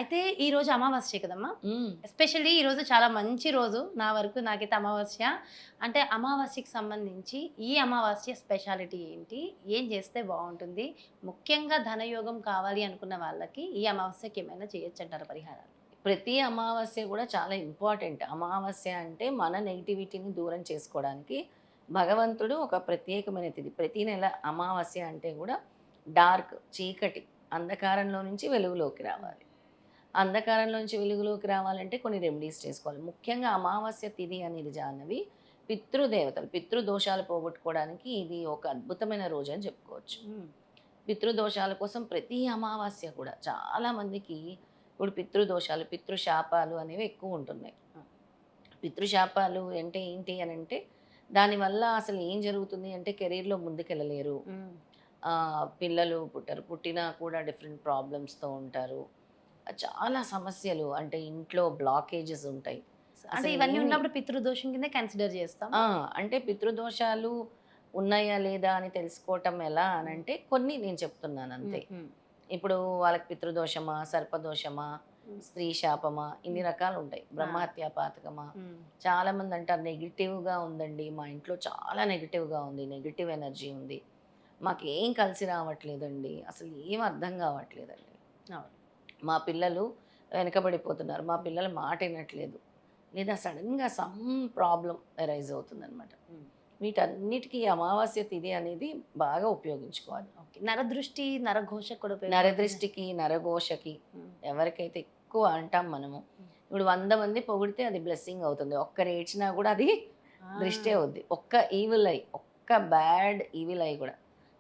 అయితే ఈ రోజు అమావాస్య కదమ్మా! హ్మ్. ఎస్పెషల్లీ ఈరోజు చాలా మంచి రోజు. నా వరకు నాకైతే అమావాస్య. అంటే అమావాస్యకి సంబంధించి ఈ అమావాస్య స్పెషాలిటీ ఏంటి? ఏం చేస్తే బావుంటుంది? ముఖ్యంగా ధనయోగం కావాలి అనుకున్న వాళ్ళకి ఈ అమావాస్యకి ఏమైనా చేయొచ్చంటారా పరిహారాలు? ప్రతి అమావాస్య గూడా చాలా ఇంపార్టెంట్. అమావాస్య అంటే మన నెగటివిటీని దూరం చేసుకోవడానికి భగవంతుడు ఒక ప్రత్యేకమైన తిథి. ప్రతి నెల అమావాస్య అంటే గూడా డార్క్ చీకటి, అంధకారంలో నుంచి వెలుగులోకి రావాలి. అంధకారంలో నుంచి వెలుగులోకి రావాలంటే కొన్ని రెమెడీస్ చేసుకోవాలి. ముఖ్యంగా అమావాస్య తిథి అనేది జాహ్నవి పితృదేవతలు, పితృదోషాలు పోగొట్టుకోవడానికి ఇది ఒక అద్భుతమైన రోజని చెప్పుకోవచ్చు. హ్మ్. పితృదోషాల కోసం ప్రతి అమావాస్య కూడా చాలామందికి ఇప్పుడు పితృదోషాలు, పితృశాపాలు అనేవి ఎక్కువ ఉంటున్నాయి. ఆ! పితృశాపాలు అంటే ఏంటి అనంటే, దానివల్ల అసలు ఏం జరుగుతుంది అంటే కెరీర్‌లో ముందుకెళ్ళలేరు. హ్మ్. పిల్లలు పుట్టరు. పుట్టినా కూడా డిఫరెంట్ ప్రాబ్లమ్స్‌తో ఉంటారు. చాలా సమస్యలు అంటే ఇంట్లో బ్లాకేజెస్ ఉంటాయి. అంటే అసలు ఇవన్నీ ఏమి ఉన్నప్పుడు పితృదోషం కిందే కన్సిడర్ చేస్తాం. ఆ! అంటే పితృదోషాలు ఉన్నాయా లేదా అని తెలుసుకోవటం ఎలా హ్మ్. అనంటే కొన్ని నేను చెప్తున్నాను హ్మ్. అంతే. హ్మ్. ఇప్పుడు వాళ్ళకి పితృదోషమా, సర్పదోషమా, హ్మ్. స్త్రీ శాపమా ఇన్ని హ్మ్. రకాలుంటాయి. ఆ! బ్రహ్మహత్యా పాతకమా. హ్మ్. చాలామంది అంటారు నెగెటివ్‌గా ఉందండి. మా ఇంట్లో చాలా నెగెటివ్‌గా ఉంది. నెగెటివ్ ఎనర్జీ ఉంది. మాకేం కలిసి రావట్లేదండి. అసలు ఏం అర్థం కావట్లేదండి. అవును. మా పిల్లలు వెనకబడిపోతున్నారు. మా పిల్లల మాట ఇనట్లేదు. లేదా సడెన్‌గా సమ్ ప్రాబ్లమ్ అరైజ్ అవుతుందనమాట. హ్మ్. వీటన్నిటికి ఈ అమావాస్య తిథి అనేది బాగా ఉపయోగించుకోవాలి. ఓకే. నరదృష్టి, నరఘోషకు కూడా ఉపయోగపడుతుందా? నరదృష్టికి, నరఘోషకి హ్మ్. ఎవరికైతే ఎక్కువ అంటాం మనము. హ్మ్. ఇప్పుడు 100 మంది పొగిడితే అది బ్లెస్సింగ్ అవుతుంది. ఒక్కరు ఏడ్చినా గూడా అది దృష్టే ఆ! అవుద్ది. ఒక్క ఈవిల్ ఐ, ఒక్క బ్యాడ్ ఈవిల్ ఐ గూడా.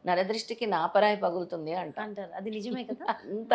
నరదృష్టికి నాపరాయి పగులుతుంది అంటాం. అంటారు. అది నిజమే కదా! అంత